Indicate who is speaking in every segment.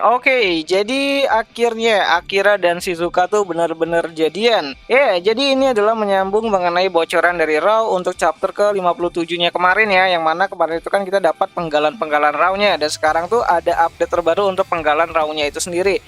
Speaker 1: Oke, jadi akhirnya Akira dan Shizuka tuh benar-benar jadian. Ya, jadi ini adalah menyambung mengenai bocoran dari Raw untuk chapter ke-57-nya kemarin ya, yang mana kemarin itu kan kita dapat penggalan-penggalan Raw-nya, dan sekarang tuh ada update terbaru untuk penggalan Raw-nya itu sendiri.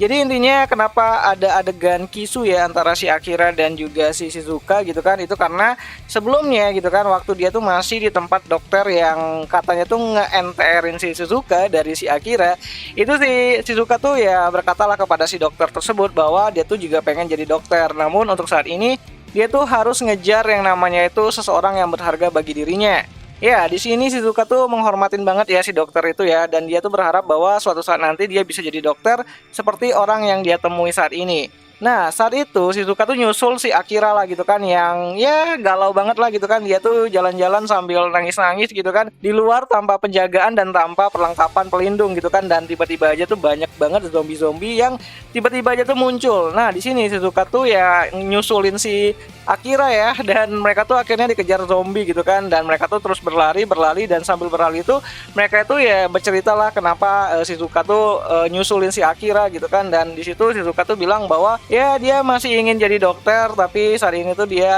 Speaker 1: Jadi intinya kenapa ada adegan kisu ya antara si Akira dan juga si Shizuka gitu kan, itu karena sebelumnya gitu kan waktu dia tuh masih di tempat dokter yang katanya tuh nge-NTR-in si Shizuka dari si Akira, itu si Shizuka tuh ya berkatalah kepada si dokter tersebut bahwa dia tuh juga pengen jadi dokter, namun untuk saat ini dia tuh harus ngejar yang namanya itu seseorang yang berharga bagi dirinya. Ya, di sini Shizuka tuh menghormatin banget ya si dokter itu ya, dan dia tuh berharap bahwa suatu saat nanti dia bisa jadi dokter seperti orang yang dia temui saat ini. Nah, saat itu Shizuka tuh nyusul si Akira lah gitu kan, yang ya galau banget lah gitu kan. Dia tuh jalan-jalan sambil nangis-nangis gitu kan di luar tanpa penjagaan dan tanpa perlengkapan pelindung gitu kan, dan tiba-tiba aja tuh banyak banget zombie-zombie yang tiba-tiba aja tuh muncul. Nah, di sini Shizuka tuh ya nyusulin si Akira ya, dan mereka tuh akhirnya dikejar zombie gitu kan, dan mereka tuh terus berlari dan sambil berlari itu mereka itu ya bercerita lah kenapa Shizuka tuh nyusulin si Akira gitu kan, dan di situ Shizuka tuh bilang bahwa ya dia masih ingin jadi dokter, tapi saat ini tuh dia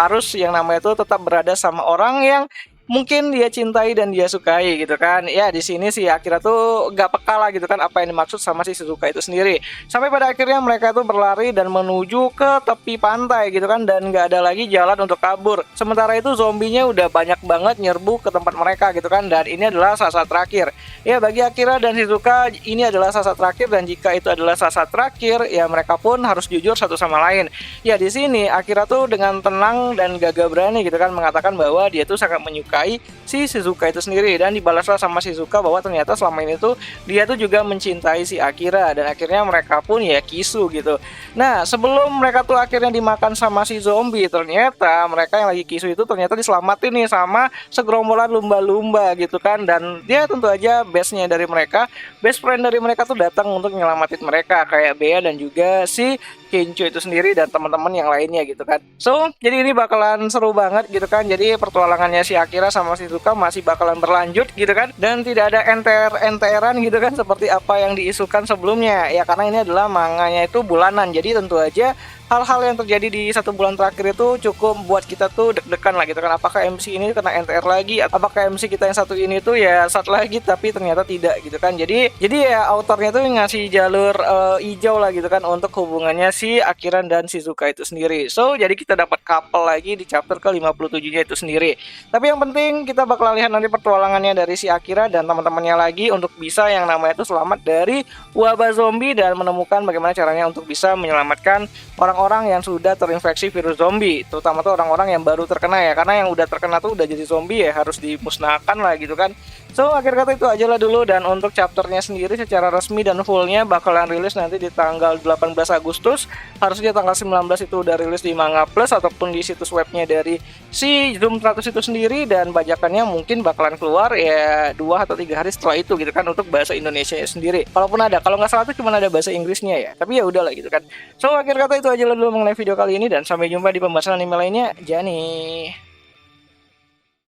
Speaker 1: harus yang namanya tuh tetap berada sama orang yang mungkin dia cintai dan dia sukai gitu kan. Ya di sini si Akira tuh gak peka lah gitu kan apa yang dimaksud sama si Shizuka itu sendiri. Sampai pada akhirnya mereka tuh berlari dan menuju ke tepi pantai gitu kan, dan gak ada lagi jalan untuk kabur. Sementara itu zombinya udah banyak banget nyerbu ke tempat mereka gitu kan, dan ini adalah saat terakhir. Ya bagi Akira dan Shizuka ini adalah saat terakhir, dan jika itu adalah saat terakhir ya mereka pun harus jujur satu sama lain. Ya di sini Akira tuh dengan tenang dan gagah berani gitu kan mengatakan bahwa dia tuh sangat menyukai si Shizuka itu sendiri, dan dibalaslah sama Shizuka bahwa ternyata selama ini tuh dia tuh juga mencintai si Akira, dan akhirnya mereka pun ya kisu gitu. Nah, sebelum mereka tuh akhirnya dimakan sama si zombie, ternyata mereka yang lagi kisu itu ternyata diselamatin nih sama segerombolan lumba-lumba gitu kan, dan dia tentu aja best friend dari mereka tuh datang untuk nyelamatin mereka, kayak Bea dan juga si Kencho itu sendiri dan teman-teman yang lainnya gitu kan. So, jadi ini bakalan seru banget gitu kan. Jadi pertualangannya si Akira sama Shizuka masih bakalan berlanjut gitu kan, dan tidak ada enter-enteran gitu kan seperti apa yang diisukan sebelumnya. Ya karena ini adalah manganya itu bulanan. Jadi tentu aja hal-hal yang terjadi di 1 bulan terakhir itu cukup buat kita tuh deg-degan lah gitu kan. Apakah MC ini kena NTR lagi? Apakah MC kita yang satu ini tuh ya satu lagi tapi ternyata tidak gitu kan. Jadi ya autornya tuh ngasih jalur hijau lah gitu kan untuk hubungannya si Akira dan Shizuka itu sendiri. So, jadi kita dapat couple lagi di chapter ke-57-nya itu sendiri. Tapi yang penting kita bakal lihat nanti pertualangannya dari si Akira dan teman-temannya lagi untuk bisa yang namanya itu selamat dari wabah zombie dan menemukan bagaimana caranya untuk bisa menyelamatkan orang-orang yang sudah terinfeksi virus zombie, terutama tuh orang-orang yang baru terkena ya, karena yang udah terkena tuh udah jadi zombie ya harus dimusnahkan lah gitu kan. So, akhir kata itu aja lah dulu, dan untuk chapternya sendiri secara resmi dan fullnya bakalan rilis nanti di tanggal 18 Agustus. Harusnya tanggal 19 itu udah rilis di Manga Plus ataupun di situs webnya dari si Zoom 100 itu sendiri, dan bajakannya mungkin bakalan keluar ya 2 atau 3 hari setelah itu gitu kan untuk bahasa Indonesia sendiri. Kalaupun ada, kalau nggak salah itu cuma ada bahasa Inggrisnya ya, tapi ya udahlah gitu kan. So, akhir kata itu aja lah dulu mengenai video kali ini, dan sampai jumpa di pembahasan anime lainnya. Jani.